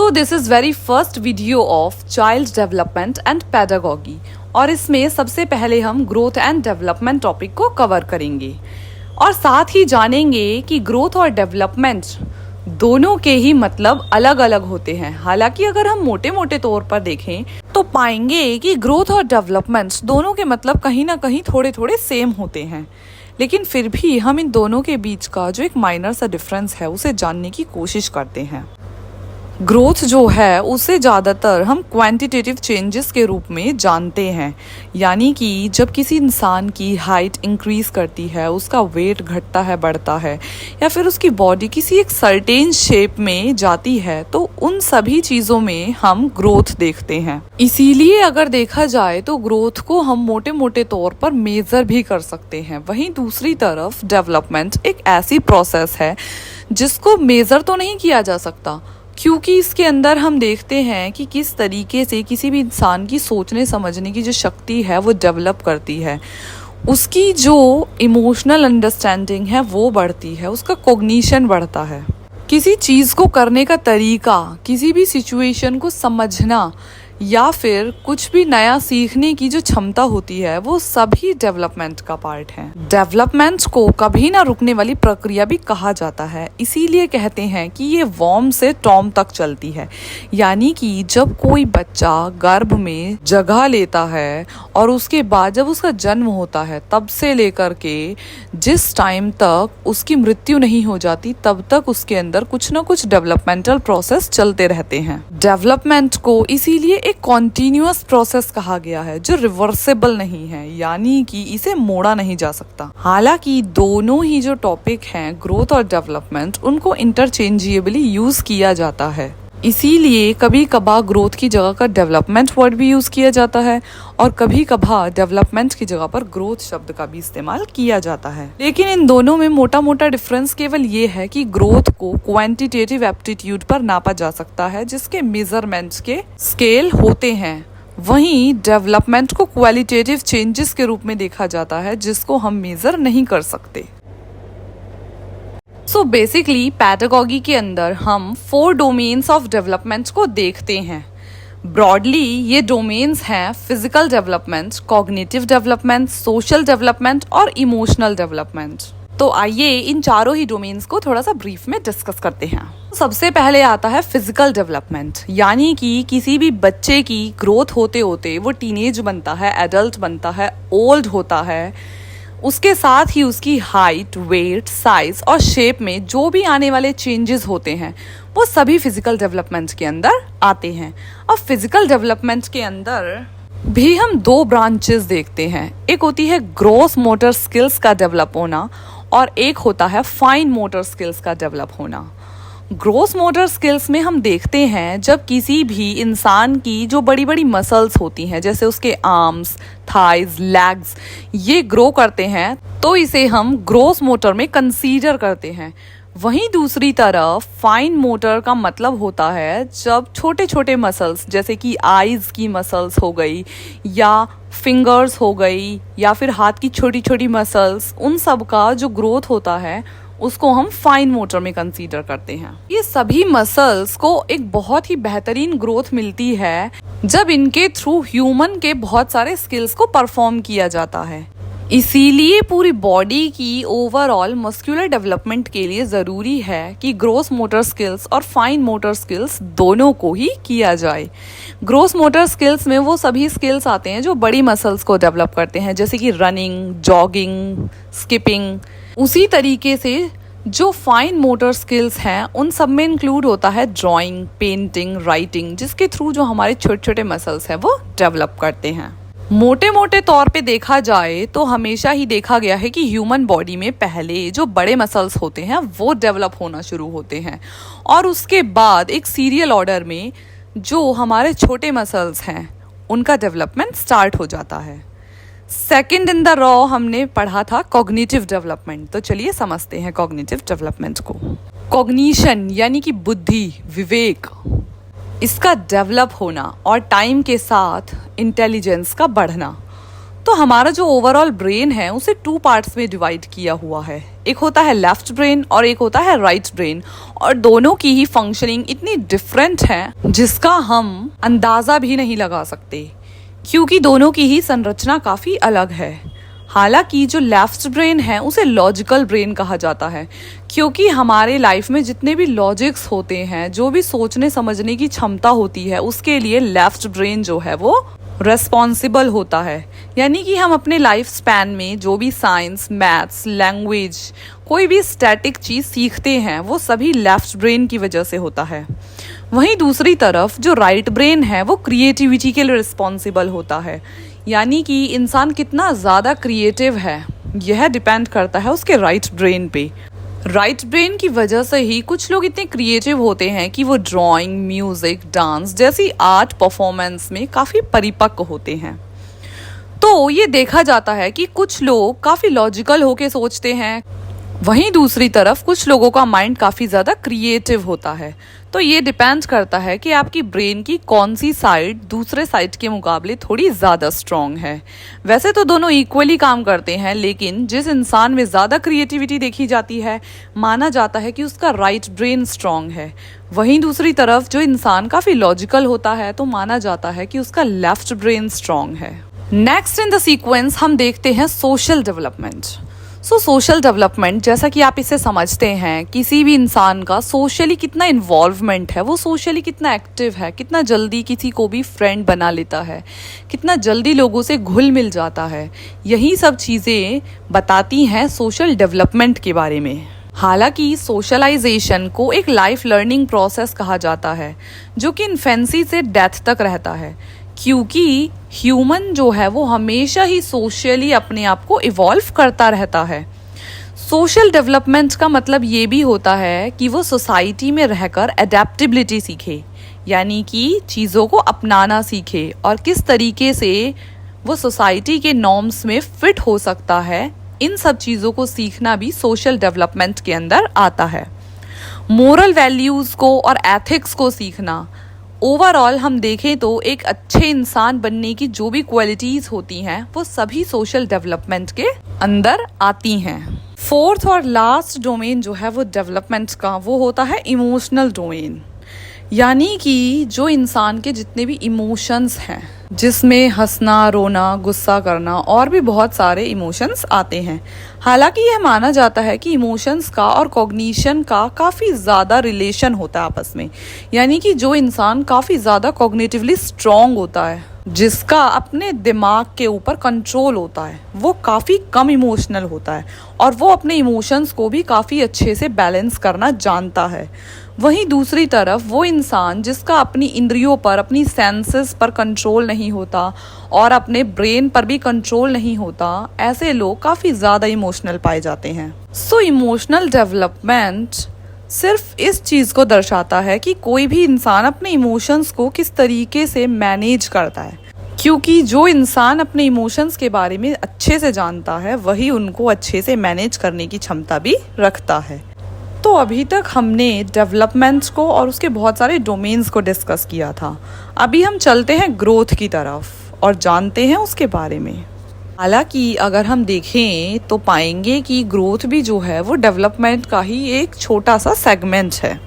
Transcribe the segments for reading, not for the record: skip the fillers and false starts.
So this is very first video of child development and pedagogy और इसमें सबसे पहले हम ग्रोथ एंड डेवलपमेंट टॉपिक को कवर करेंगे और साथ ही जानेंगे कि ग्रोथ और डेवलपमेंट दोनों के ही मतलब अलग अलग होते हैं। हालांकि अगर हम मोटे मोटे तौर पर देखें तो पाएंगे कि ग्रोथ और डेवलपमेंट दोनों के मतलब कहीं ना कहीं थोड़े थोड़े सेम होते हैं, लेकिन फिर भी हम इन दोनों के बीच का जो एक माइनर सा डिफरेंस है उसे जानने की कोशिश करते हैं। ग्रोथ जो है उसे ज़्यादातर हम क्वांटिटेटिव चेंजेस के रूप में जानते हैं, यानी कि जब किसी इंसान की हाइट इंक्रीज़ करती है, उसका वेट घटता है, बढ़ता है, या फिर उसकी बॉडी किसी एक सर्टेन शेप में जाती है, तो उन सभी चीज़ों में हम ग्रोथ देखते हैं। इसीलिए अगर देखा जाए तो ग्रोथ को हम मोटे मोटे तौर पर मेज़र भी कर सकते हैं। वहीं दूसरी तरफ डेवलपमेंट एक ऐसी प्रोसेस है जिसको मेज़र तो नहीं किया जा सकता, क्योंकि इसके अंदर हम देखते हैं कि किस तरीके से किसी भी इंसान की सोचने समझने की जो शक्ति है वो डेवलप करती है, उसकी जो इमोशनल अंडरस्टैंडिंग है वो बढ़ती है, उसका कॉग्निशन बढ़ता है। किसी चीज़ को करने का तरीका, किसी भी सिचुएशन को समझना या फिर कुछ भी नया सीखने की जो क्षमता होती है वो सभी डेवलपमेंट का पार्ट है। डेवलपमेंट को कभी ना रुकने वाली प्रक्रिया भी कहा जाता है, इसीलिए कहते हैं कि ये वॉर्म से टॉम तक चलती है। यानी कि जब कोई बच्चा गर्भ में जगह लेता है और उसके बाद जब उसका जन्म होता है तब से लेकर के जिस टाइम तक उसकी मृत्यु नहीं हो जाती तब तक उसके अंदर कुछ ना कुछ डेवलपमेंटल प्रोसेस चलते रहते हैं। डेवलपमेंट को इसीलिए एक कॉन्टिन्यूअस प्रोसेस कहा गया है जो रिवर्सेबल नहीं है, यानी कि इसे मोड़ा नहीं जा सकता। हालांकि दोनों ही जो टॉपिक हैं ग्रोथ और डेवलपमेंट, उनको इंटरचेंजेबली यूज किया जाता है। इसीलिए कभी कभार ग्रोथ की जगह का डेवलपमेंट वर्ड भी यूज किया जाता है और कभी कभार डेवलपमेंट की जगह पर ग्रोथ शब्द का भी इस्तेमाल किया जाता है। लेकिन इन दोनों में मोटा मोटा डिफरेंस केवल ये है कि ग्रोथ को क्वांटिटेटिव एप्टीट्यूड पर नापा जा सकता है जिसके मेजरमेंट्स के स्केल होते हैं, वहीं डेवलपमेंट को क्वालिटेटिव चेंजेस के रूप में देखा जाता है जिसको हम मेजर नहीं कर सकते। सो बेसिकली पैडागॉगी के अंदर हम 4 डोमेन्स ऑफ डेवलपमेंट को देखते हैं। ब्रॉडली ये डोमेन्स हैं physical development, cognitive development, social development और इमोशनल डेवलपमेंट। तो आइए इन चारों ही डोमेन्स को थोड़ा सा ब्रीफ में डिस्कस करते हैं। सबसे पहले आता है फिजिकल डेवलपमेंट, यानी कि किसी भी बच्चे की ग्रोथ होते होते वो टीनेज बनता है, एडल्ट बनता है, ओल्ड होता है, उसके साथ ही उसकी हाइट, वेट, साइज और शेप में जो भी आने वाले चेंजेस होते हैं वो सभी फिजिकल डेवलपमेंट के अंदर आते हैं। अब फिजिकल डेवलपमेंट के अंदर भी हम 2 ब्रांचेस देखते हैं, एक होती है ग्रॉस मोटर स्किल्स का डेवलप होना और एक होता है फाइन मोटर स्किल्स का डेवलप होना। ग्रोस मोटर स्किल्स में हम देखते हैं जब किसी भी इंसान की जो बड़ी बड़ी मसल्स होती हैं, जैसे उसके आर्म्स, थाइज, लेग्स, ये ग्रो करते हैं तो इसे हम ग्रोस मोटर में कंसीडर करते हैं। वहीं दूसरी तरफ फाइन मोटर का मतलब होता है जब छोटे छोटे मसल्स जैसे कि आईज की मसल्स हो गई या फिंगर्स हो गई या फिर हाथ की छोटी छोटी मसल्स, उन सब का जो ग्रोथ होता है उसको हम फाइन मोटर में कंसीडर करते हैं। ये सभी मसल्स को एक बहुत ही बेहतरीन ग्रोथ मिलती है जब इनके थ्रू ह्यूमन के बहुत सारे स्किल्स को परफॉर्म किया जाता है। इसीलिए पूरी बॉडी की ओवरऑल मस्कुलर डेवलपमेंट के लिए ज़रूरी है कि ग्रोस मोटर स्किल्स और फाइन मोटर स्किल्स दोनों को ही किया जाए। ग्रोस मोटर स्किल्स में वो सभी स्किल्स आते हैं जो बड़ी मसल्स को डेवलप करते हैं, जैसे कि रनिंग, जॉगिंग, स्किपिंग। उसी तरीके से जो फाइन मोटर स्किल्स हैं उन सब में इंक्लूड होता है ड्राइंग, पेंटिंग, राइटिंग, जिसके थ्रू जो हमारे छोटे छोटे मसल्स हैं वो डेवलप करते हैं। मोटे मोटे तौर पे देखा जाए तो हमेशा ही देखा गया है कि ह्यूमन बॉडी में पहले जो बड़े मसल्स होते हैं वो डेवलप होना शुरू होते हैं और उसके बाद एक सीरियल ऑर्डर में जो हमारे छोटे मसल्स हैं उनका डेवलपमेंट स्टार्ट हो जाता है। सेकंड इन द रॉ हमने पढ़ा था कॉग्निटिव डेवलपमेंट, तो चलिए समझते हैं कॉग्निटिव डेवलपमेंट को। कॉग्निशन यानी कि बुद्धि, विवेक, इसका डेवलप होना और टाइम के साथ इंटेलिजेंस का बढ़ना। तो हमारा जो ओवरऑल ब्रेन है उसे 2 पार्ट्स में डिवाइड किया हुआ है, एक होता है लेफ्ट ब्रेन और एक होता है राइट ब्रेन, और दोनों की ही फंक्शनिंग इतनी डिफरेंट है जिसका हम अंदाज़ा भी नहीं लगा सकते, क्योंकि दोनों की ही संरचना काफ़ी अलग है। हालांकि जो लेफ्ट ब्रेन है उसे लॉजिकल ब्रेन कहा जाता है, क्योंकि हमारे लाइफ में जितने भी लॉजिक्स होते हैं, जो भी सोचने समझने की क्षमता होती है, उसके लिए लेफ्ट ब्रेन जो है वो रेस्पॉन्सिबल होता है। यानी कि हम अपने लाइफ स्पैन में जो भी साइंस, मैथ्स, लैंग्वेज, कोई भी स्टैटिक चीज़ सीखते हैं वो सभी लेफ्ट ब्रेन की वजह से होता है। वहीं दूसरी तरफ जो राइट ब्रेन है वो क्रिएटिविटी के लिए रिस्पॉन्सिबल होता है। यानी कि इंसान कितना ज़्यादा क्रिएटिव है यह डिपेंड करता है उसके राइट ब्रेन पे। राइट ब्रेन की वजह से ही कुछ लोग इतने क्रिएटिव होते हैं कि वो ड्राइंग, म्यूज़िक, डांस जैसी आर्ट परफॉर्मेंस में काफ़ी परिपक्व होते हैं। तो ये देखा जाता है कि कुछ लोग काफ़ी लॉजिकल होके सोचते हैं, वहीं दूसरी तरफ कुछ लोगों का माइंड काफ़ी ज़्यादा क्रिएटिव होता है। तो ये डिपेंड करता है कि आपकी ब्रेन की कौन सी साइड दूसरे साइड के मुकाबले थोड़ी ज़्यादा स्ट्रॉन्ग है। वैसे तो दोनों इक्वली काम करते हैं, लेकिन जिस इंसान में ज़्यादा क्रिएटिविटी देखी जाती है माना जाता है कि उसका राइट ब्रेन स्ट्रॉन्ग है। वहीं दूसरी तरफ जो इंसान काफ़ी लॉजिकल होता है तो माना जाता है कि उसका लेफ्ट ब्रेन स्ट्रॉन्ग है। नेक्स्ट इन द सीक्वेंस हम देखते हैं सोशल डेवलपमेंट। सोशल डेवलपमेंट, जैसा कि आप इसे समझते हैं, किसी भी इंसान का सोशली कितना इन्वॉल्वमेंट है, वो सोशली कितना एक्टिव है, कितना जल्दी किसी को भी फ्रेंड बना लेता है, कितना जल्दी लोगों से घुल मिल जाता है, यही सब चीज़ें बताती हैं सोशल डेवलपमेंट के बारे में। हालांकि सोशलाइजेशन को एक लाइफ लर्निंग प्रोसेस कहा जाता है जो कि इन्फेंसी से डेथ तक रहता है, क्योंकि ह्यूमन जो है वो हमेशा ही सोशली अपने आप को इवॉल्व करता रहता है। सोशल डेवलपमेंट का मतलब ये भी होता है कि वो सोसाइटी में रहकर एडेप्टेबिलिटी सीखे, यानी कि चीज़ों को अपनाना सीखे और किस तरीके से वो सोसाइटी के नॉर्म्स में फिट हो सकता है। इन सब चीज़ों को सीखना भी सोशल डेवलपमेंट के अंदर आता है। मोरल वैल्यूज़ को और एथिक्स को सीखना, ओवरऑल हम देखें तो एक अच्छे इंसान बनने की जो भी क्वालिटीज़ होती हैं वो सभी सोशल डेवलपमेंट के अंदर आती हैं। फोर्थ और लास्ट डोमेन जो है वो डेवलपमेंट का वो होता है इमोशनल डोमेन, यानी कि जो इंसान के जितने भी इमोशंस हैं, जिसमें हंसना, रोना, गुस्सा करना और भी बहुत सारे इमोशंस आते हैं। हालांकि यह माना जाता है कि इमोशंस का और कॉग्निशन का काफ़ी ज़्यादा रिलेशन होता है आपस में, यानी कि जो इंसान काफ़ी ज़्यादा कॉग्निटिवली स्ट्रॉन्ग होता है, जिसका अपने दिमाग के ऊपर कंट्रोल होता है, वो काफ़ी कम इमोशनल होता है और वो अपने इमोशंस को भी काफ़ी अच्छे से बैलेंस करना जानता है। वहीं दूसरी तरफ वो इंसान जिसका अपनी इंद्रियों पर, अपनी सेंसेस पर कंट्रोल नहीं होता और अपने ब्रेन पर भी कंट्रोल नहीं होता, ऐसे लोग काफ़ी ज़्यादा इमोशनल पाए जाते हैं। इमोशनल डेवलपमेंट सिर्फ इस चीज़ को दर्शाता है कि कोई भी इंसान अपने इमोशंस को किस तरीके से मैनेज करता है, क्योंकि जो इंसान अपने इमोशंस के बारे में अच्छे से जानता है वही उनको अच्छे से मैनेज करने की क्षमता भी रखता है। तो अभी तक हमने डेवलपमेंट्स को और उसके बहुत सारे डोमेन्स को डिस्कस किया था। अभी हम चलते हैं ग्रोथ की तरफ और जानते हैं उसके बारे में। हालांकि अगर हम देखें तो पाएंगे कि ग्रोथ भी जो है वो डेवलपमेंट का ही एक छोटा सा सेगमेंट है।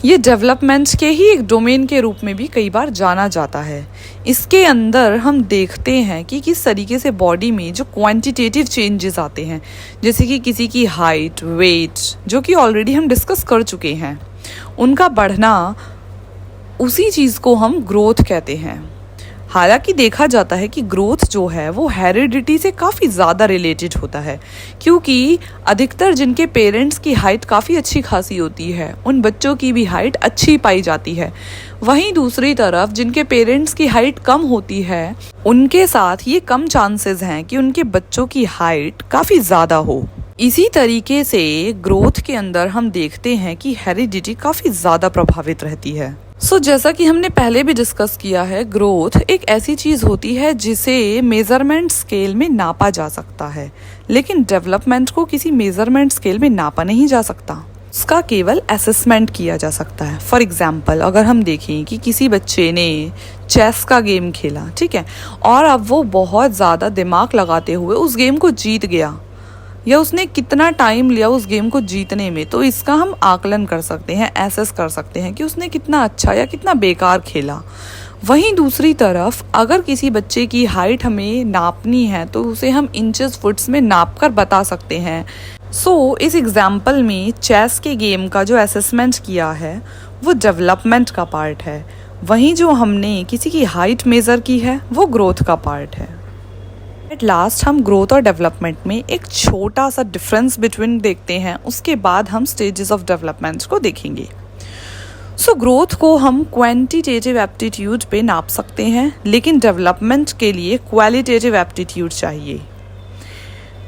ये डेवलपमेंट के ही एक डोमेन के रूप में भी कई बार जाना जाता है। इसके अंदर हम देखते हैं कि किस तरीके से बॉडी में जो क्वांटिटेटिव चेंजेस आते हैं, जैसे कि किसी की हाइट, वेट, जो कि ऑलरेडी हम डिस्कस कर चुके हैं, उनका बढ़ना, उसी चीज़ को हम ग्रोथ कहते हैं। हालांकि देखा जाता है कि ग्रोथ जो है वो हेरिडिटी से काफ़ी ज़्यादा रिलेटेड होता है, क्योंकि अधिकतर जिनके पेरेंट्स की हाइट काफ़ी अच्छी खासी होती है उन बच्चों की भी हाइट अच्छी पाई जाती है। वहीं दूसरी तरफ जिनके पेरेंट्स की हाइट कम होती है उनके साथ ये कम चांसेस हैं कि उनके बच्चों की हाइट काफ़ी ज़्यादा हो। इसी तरीके से ग्रोथ के अंदर हम देखते हैं कि हेरिडिटी काफ़ी ज़्यादा प्रभावित रहती है। जैसा कि हमने पहले भी डिस्कस किया है, ग्रोथ एक ऐसी चीज़ होती है जिसे मेज़रमेंट स्केल में नापा जा सकता है, लेकिन डेवलपमेंट को किसी मेज़रमेंट स्केल में नापा नहीं जा सकता, उसका केवल असेसमेंट किया जा सकता है। फॉर एग्जाम्पल, अगर हम देखें कि किसी बच्चे ने चेस का गेम खेला, ठीक है, और अब वो बहुत ज़्यादा दिमाग लगाते हुए उस गेम को जीत गया, या उसने कितना टाइम लिया उस गेम को जीतने में, तो इसका हम आकलन कर सकते हैं, एसेस कर सकते हैं कि उसने कितना अच्छा या कितना बेकार खेला। वहीं दूसरी तरफ अगर किसी बच्चे की हाइट हमें नापनी है तो उसे हम इंचेस फुट्स में नाप कर बता सकते हैं। इस एग्जाम्पल में चेस के गेम का जो असेसमेंट किया है वो डेवलपमेंट का पार्ट है, वहीं जो हमने किसी की हाइट मेज़र की है वो ग्रोथ का पार्ट है। एट लास्ट हम ग्रोथ और डेवलपमेंट में एक छोटा सा डिफरेंस बिटवीन देखते हैं, उसके बाद हम स्टेजेस ऑफ डेवलपमेंट को देखेंगे। ग्रोथ को हम क्वांटिटेटिव एप्टीट्यूड पे नाप सकते हैं, लेकिन डेवलपमेंट के लिए क्वालिटेटिव एप्टीट्यूड चाहिए।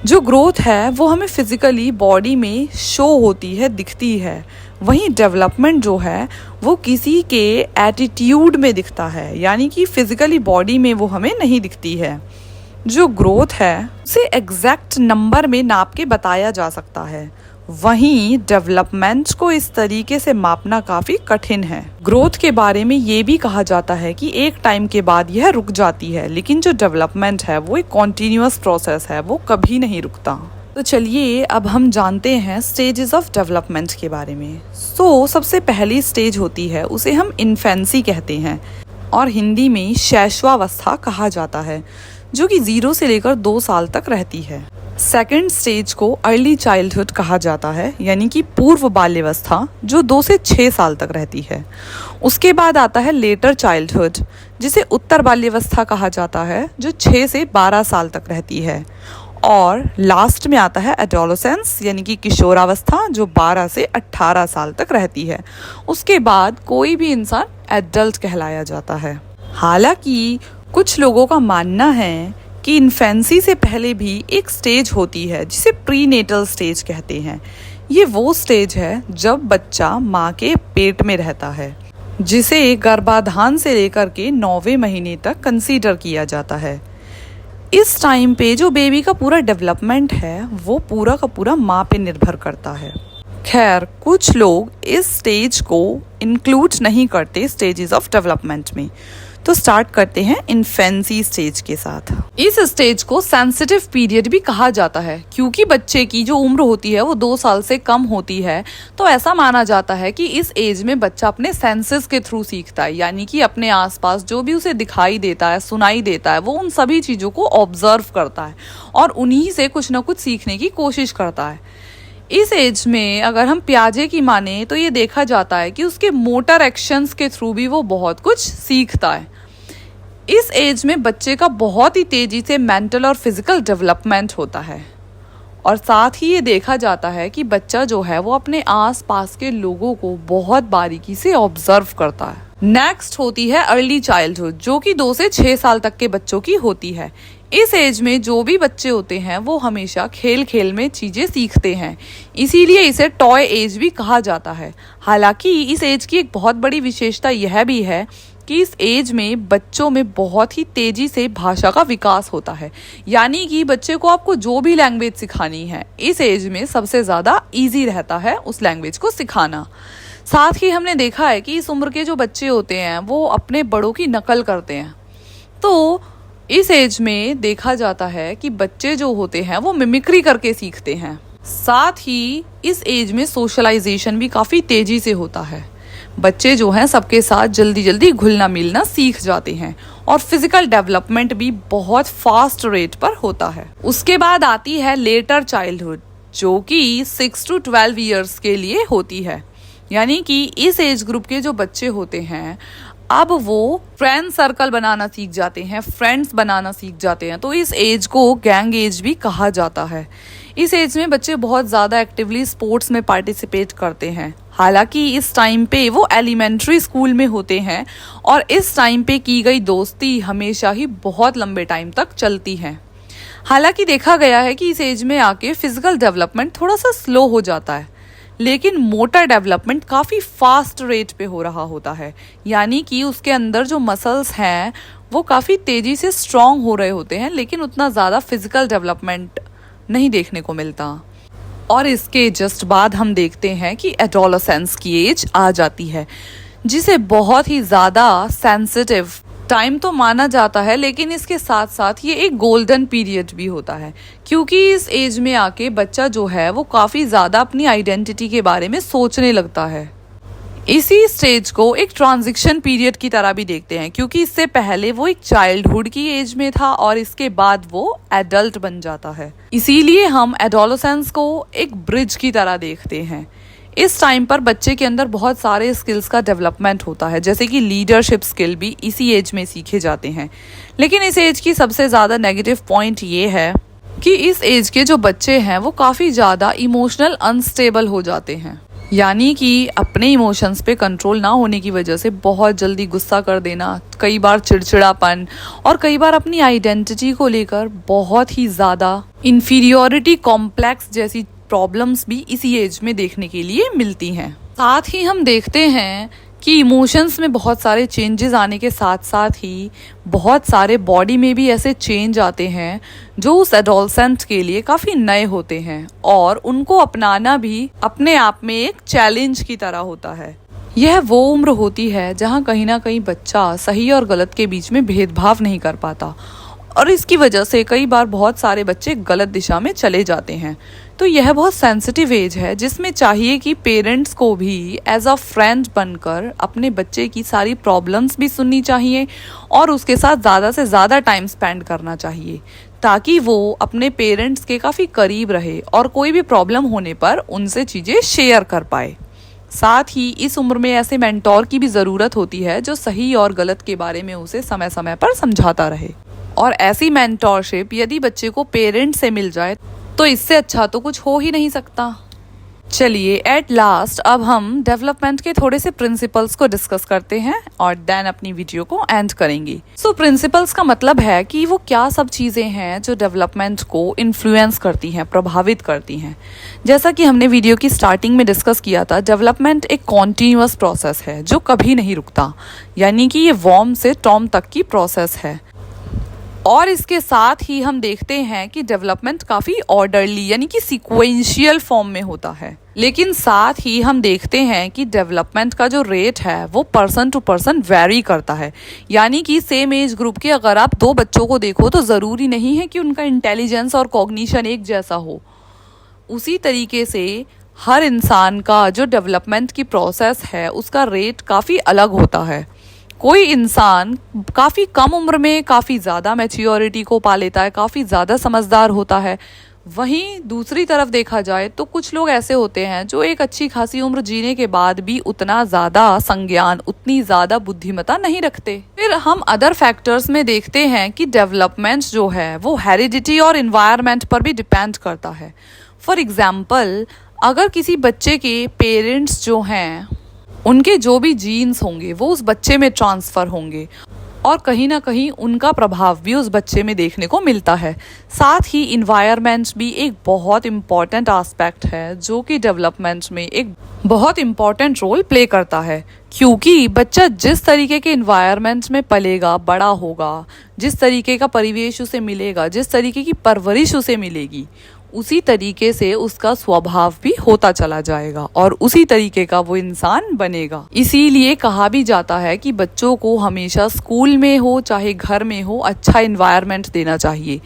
जो ग्रोथ है वो हमें फिजिकली बॉडी में शो होती है, दिखती है, वहीं डेवलपमेंट जो है वो किसी के एटीट्यूड में दिखता है, यानी कि फिजिकली बॉडी में वो हमें नहीं दिखती है। जो ग्रोथ है उसे एग्जैक्ट नंबर में नाप के बताया जा सकता है, वहीं डेवलपमेंट को इस तरीके से मापना काफ़ी कठिन है। ग्रोथ के बारे में ये भी कहा जाता है कि एक टाइम के बाद यह रुक जाती है, लेकिन जो डेवलपमेंट है वो एक कॉन्टिन्यूअस प्रोसेस है, वो कभी नहीं रुकता। तो चलिए अब हम जानते हैं स्टेजेस ऑफ डेवलपमेंट के बारे में। सबसे पहली स्टेज होती है, उसे हम इन्फेंसी कहते हैं और हिंदी में शैशवावस्था कहा जाता है, जो कि 0 से लेकर 2 साल तक रहती है। सेकेंड स्टेज को अर्ली चाइल्डहुड कहा जाता है, यानी कि पूर्व बाल्यावस्था, जो 2 से 6 साल तक रहती है। उसके बाद आता है लेटर चाइल्डहुड, जिसे उत्तर बाल्यावस्था कहा जाता है, जो 6 से 12 साल तक रहती है। और लास्ट में आता है एडोलेसेंस, यानी कि किशोरावस्था, जो 12 से 18 साल तक रहती है। उसके बाद कोई भी इंसान एडल्ट कहलाया जाता है। हालांकि कुछ लोगों का मानना है कि इन्फेंसी से पहले भी एक स्टेज होती है जिसे प्रीनेटल स्टेज कहते हैं। ये वो स्टेज है जब बच्चा माँ के पेट में रहता है, जिसे गर्भाधान से लेकर के 9वें महीने तक कंसीडर किया जाता है। इस टाइम पे जो बेबी का पूरा डेवलपमेंट है वो पूरा का पूरा माँ पे निर्भर करता है। खैर, कुछ लोग इस स्टेज को इंक्लूड नहीं करते स्टेजेस ऑफ डेवलपमेंट में। तो स्टार्ट करते हैं इन्फेंसी स्टेज के साथ। इस स्टेज को सेंसिटिव पीरियड भी कहा जाता है, क्योंकि बच्चे की जो उम्र होती है वो 2 साल से कम होती है। तो ऐसा माना जाता है कि इस एज में बच्चा अपने सेंसेस के थ्रू सीखता है, यानी कि अपने आसपास जो भी उसे दिखाई देता है, सुनाई देता है, वो उन सभी चीज़ों को ऑब्जर्व करता है और उन्हीं से कुछ ना कुछ सीखने की कोशिश करता है। इस एज में अगर हम पियाजे की माने तो ये देखा जाता है कि उसके मोटर एक्शंस के थ्रू भी वो बहुत कुछ सीखता है। इस एज में बच्चे का बहुत ही तेजी से मेंटल और फिजिकल डेवलपमेंट होता है और साथ ही ये देखा जाता है कि बच्चा जो है वो अपने आस पास के लोगों को बहुत बारीकी से ऑब्जर्व करता है। नेक्स्ट होती है अर्ली चाइल्डहुड, जो कि 2 से 6 साल तक के बच्चों की होती है। इस एज में जो भी बच्चे होते हैं वो हमेशा खेल खेल में चीज़ें सीखते हैं, इसीलिए इसे टॉय एज भी कहा जाता है। हालांकि इस एज की एक बहुत बड़ी विशेषता यह भी है कि इस एज में बच्चों में बहुत ही तेजी से भाषा का विकास होता है, यानी कि बच्चे को आपको जो भी लैंग्वेज सिखानी है इस एज में सबसे ज़्यादा ईजी रहता है उस लैंग्वेज को सिखाना। साथ ही हमने देखा है कि इस उम्र के जो बच्चे होते हैं वो अपने बड़ों की नकल करते हैं। तो इस एज में देखा जाता है कि बच्चे जो होते हैं वो मिमिक्री करके सीखते हैं। साथ ही इस एज में सोशलाइजेशन भी काफ़ी तेजी से होता है। बच्चे जो हैं सबके साथ जल्दी जल्दी घुलना मिलना सीख जाते हैं और फिजिकल डेवलपमेंट भी बहुत फास्ट रेट पर होता है। उसके बाद आती है लेटर चाइल्डहुड, जो कि 6 to 12 ईयर्स के लिए होती है, यानी कि इस एज ग्रुप के जो बच्चे होते हैं अब वो फ्रेंड सर्कल बनाना सीख जाते हैं, फ्रेंड्स बनाना सीख जाते हैं। तो इस एज को गैंग एज भी कहा जाता है। इस एज में बच्चे बहुत ज़्यादा एक्टिवली स्पोर्ट्स में पार्टिसिपेट करते हैं। हालांकि इस टाइम पे वो एलिमेंट्री स्कूल में होते हैं और इस टाइम पे की गई दोस्ती हमेशा ही बहुत लंबे टाइम तक चलती है। हालांकि देखा गया है कि इस एज में आके फिजिकल डेवलपमेंट थोड़ा सा स्लो हो जाता है, लेकिन मोटर डेवलपमेंट काफ़ी फास्ट रेट पे हो रहा होता है, यानी कि उसके अंदर जो मसल्स हैं वो काफ़ी तेज़ी से स्ट्रॉन्ग हो रहे होते हैं, लेकिन उतना ज़्यादा फिजिकल डेवलपमेंट नहीं देखने को मिलता। और इसके जस्ट बाद हम देखते हैं कि एडोलेसेंस की एज आ जाती है, जिसे बहुत ही ज़्यादा सेंसिटिव टाइम तो माना जाता है, लेकिन इसके साथ साथ ये एक गोल्डन पीरियड भी होता है, क्योंकि इस एज में आके बच्चा जो है वो काफ़ी ज़्यादा अपनी आइडेंटिटी के बारे में सोचने लगता है। इसी स्टेज को एक ट्रांजिशन पीरियड की तरह भी देखते हैं, क्योंकि इससे पहले वो एक चाइल्डहुड की एज में था और इसके बाद वो एडल्ट बन जाता है। इसीलिए हम एडोलेसेंस को एक ब्रिज की तरह देखते हैं। इस टाइम पर बच्चे के अंदर बहुत सारे स्किल्स का डेवलपमेंट होता है, जैसे कि लीडरशिप स्किल भी इसी एज में सीखे जाते हैं। लेकिन इस एज की सबसे ज़्यादा नेगेटिव पॉइंट ये है कि इस एज के जो बच्चे हैं वो काफ़ी ज़्यादा इमोशनल अनस्टेबल हो जाते हैं, यानी कि अपने इमोशंस पे कंट्रोल ना होने की वजह से बहुत जल्दी गुस्सा कर देना, कई बार चिड़चिड़ापन और कई बार अपनी आइडेंटिटी को लेकर बहुत ही ज़्यादा इन्फीरियोरिटी कॉम्प्लेक्स जैसी प्रॉब्लम्स भी इसी एज में देखने के लिए मिलती हैं। साथ ही हम देखते हैं कि इमोशंस में बहुत सारे चेंजेस आने के साथ साथ ही बहुत सारे बॉडी में भी ऐसे चेंज आते हैं जो उस एडोलसेंट के लिए काफ़ी नए होते हैं और उनको अपनाना भी अपने आप में एक चैलेंज की तरह होता है। यह वो उम्र होती है जहाँ कहीं ना कहीं बच्चा सही और गलत के बीच में भेदभाव नहीं कर पाता और इसकी वजह से कई बार बहुत सारे बच्चे गलत दिशा में चले जाते हैं। तो यह बहुत सेंसिटिव एज है जिसमें चाहिए कि पेरेंट्स को भी एज अ फ्रेंड बनकर अपने बच्चे की सारी प्रॉब्लम्स भी सुननी चाहिए और उसके साथ ज़्यादा से ज़्यादा टाइम स्पेंड करना चाहिए, ताकि वो अपने पेरेंट्स के काफ़ी करीब रहे और कोई भी प्रॉब्लम होने पर उनसे चीज़ें शेयर कर पाए। साथ ही इस उम्र में ऐसे मेंटोर की भी ज़रूरत होती है जो सही और गलत के बारे में उसे समय समय पर समझाता रहे, और ऐसी मेंटोरशिप यदि बच्चे को पेरेंट्स से मिल जाए तो इससे अच्छा तो कुछ हो ही नहीं सकता। चलिए एट लास्ट अब हम डेवलपमेंट के थोड़े से प्रिंसिपल्स को डिस्कस करते हैं और देन अपनी वीडियो को एंड करेंगे। सो प्रिंसिपल्स का मतलब है कि वो क्या सब चीज़ें हैं जो डेवलपमेंट को इन्फ्लुएंस करती हैं, प्रभावित करती हैं। जैसा कि हमने वीडियो की स्टार्टिंग में डिस्कस किया था, डेवलपमेंट एक कॉन्टीन्यूअस प्रोसेस है जो कभी नहीं रुकता, यानी कि ये वॉर्म से टॉम तक की प्रोसेस है। और इसके साथ ही हम देखते हैं कि डेवलपमेंट काफ़ी ऑर्डरली यानी कि सीक्वेंशियल फॉर्म में होता है, लेकिन साथ ही हम देखते हैं कि डेवलपमेंट का जो रेट है वो पर्सन टू पर्सन वेरी करता है। यानी कि सेम एज ग्रुप के अगर आप दो बच्चों को देखो तो ज़रूरी नहीं है कि उनका इंटेलिजेंस और कॉग्निशन एक जैसा हो। उसी तरीके से हर इंसान का जो डेवलपमेंट की प्रोसेस है उसका रेट काफ़ी अलग होता है। कोई इंसान काफ़ी कम उम्र में काफ़ी ज़्यादा मैच्योरिटी को पा लेता है, काफ़ी ज़्यादा समझदार होता है। वहीं दूसरी तरफ देखा जाए तो कुछ लोग ऐसे होते हैं जो एक अच्छी खासी उम्र जीने के बाद भी उतना ज़्यादा संज्ञान, उतनी ज़्यादा बुद्धिमत्ता नहीं रखते। फिर हम अदर फैक्टर्स में देखते हैं कि डेवलपमेंट जो है वो हेरिडिटी और इन्वायरमेंट पर भी डिपेंड करता है। फॉर एग्जाम्पल, अगर किसी बच्चे के पेरेंट्स जो हैं उनके जो भी जीन्स होंगे वो उस बच्चे में ट्रांसफ़र होंगे और कहीं ना कहीं उनका प्रभाव भी उस बच्चे में देखने को मिलता है। साथ ही इन्वायरमेंट भी एक बहुत इम्पॉर्टेंट एस्पेक्ट है जो कि डेवलपमेंट में एक बहुत इम्पॉर्टेंट रोल प्ले करता है, क्योंकि बच्चा जिस तरीके के इन्वायरमेंट में पलेगा, बड़ा होगा, जिस तरीके का परिवेश उसे मिलेगा, जिस तरीके की परवरिश उसे मिलेगी, उसी तरीके से उसका स्वभाव भी होता चला जाएगा और उसी तरीके का वो इंसान बनेगा। इसीलिए कहा भी जाता है कि बच्चों को हमेशा स्कूल में हो चाहे घर में हो अच्छा इन्वायरमेंट देना चाहिए।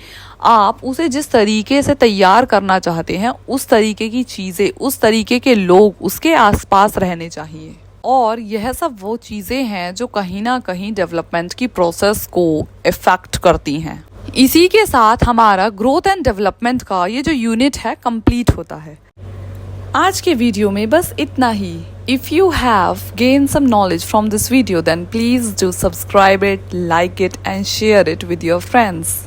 आप उसे जिस तरीके से तैयार करना चाहते हैं उस तरीके की चीज़ें, उस तरीके के लोग उसके आसपास रहने चाहिए। और यह सब वो चीज़ें हैं जो कहीं ना कहीं डेवलपमेंट की प्रोसेस को इफ़ेक्ट करती हैं। इसी के साथ हमारा ग्रोथ एंड डेवलपमेंट का ये जो यूनिट है कंप्लीट होता है। आज के वीडियो में बस इतना ही। If you have gain some knowledge from this video then please do subscribe it, like it and share it with your friends.